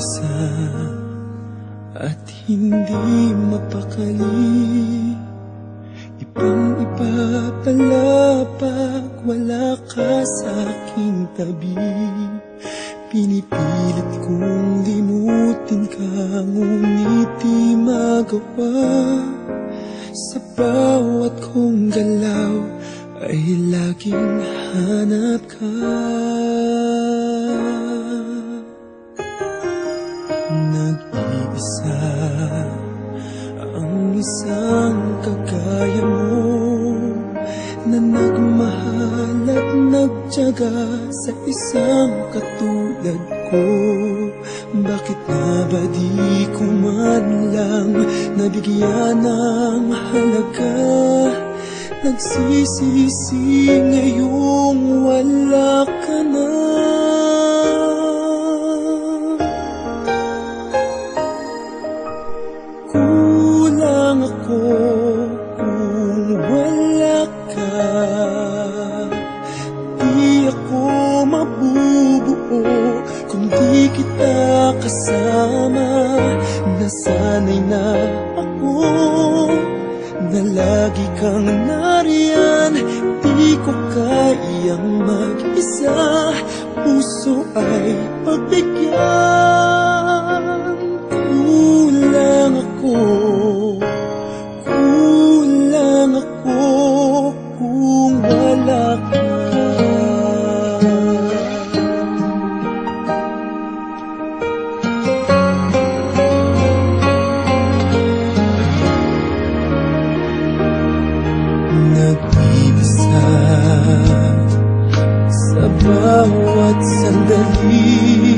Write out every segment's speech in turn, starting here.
isa at hindi mapakali. Ibang-iba pala pag wala ka sa aking tabi. Pinipilit kong limutin ka, ngunit di magawa. Sa bawat kong galaw ay laging hanap ka. Nag-iisa ang isang kagaya mo, na nagmahal at nagtiyaga sa isang katulad ko. Bakit nga ba di ko man lang nabigyan ng halaga? Nagsisisi ngayong wala ka na. Kulang ako kung wala ka. Di ako mabubuo kung di kita kasama. Nasanay na ako na lagi kang nariyan. Di ko kayang mag-isa, puso ay pagbigyan. Kulang ako kung wala ka. Nag-iisa sa bawat sandali,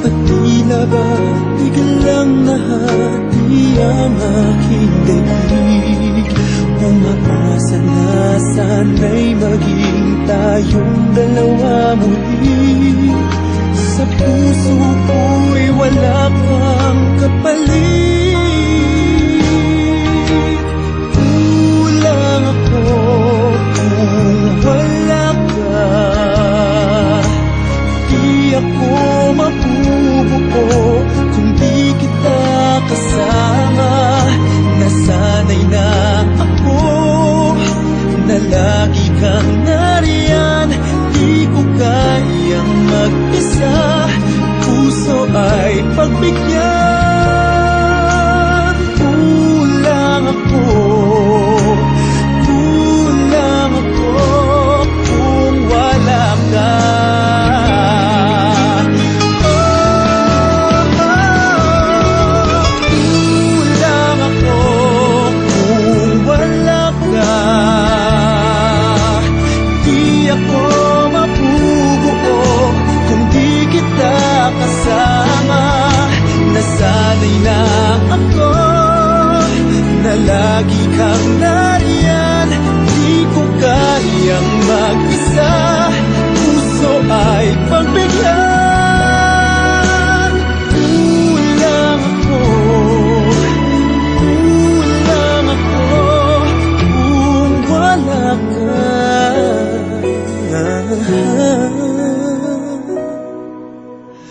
at tila ba biglang nahati ang aking daig. Umaasa na sana'y maging tayong dalawa muli. Sa puso ko'y wala kang kapalit. Kulang ako kung wala ka. Di ako mabubuo kung di kita kasama. Nasanay na ako na lagi kang nariyan. Di ko kayang mag-isa, puso ay pagbigyan. Kulang ako kung wala ka. Nasanay na ako na lagi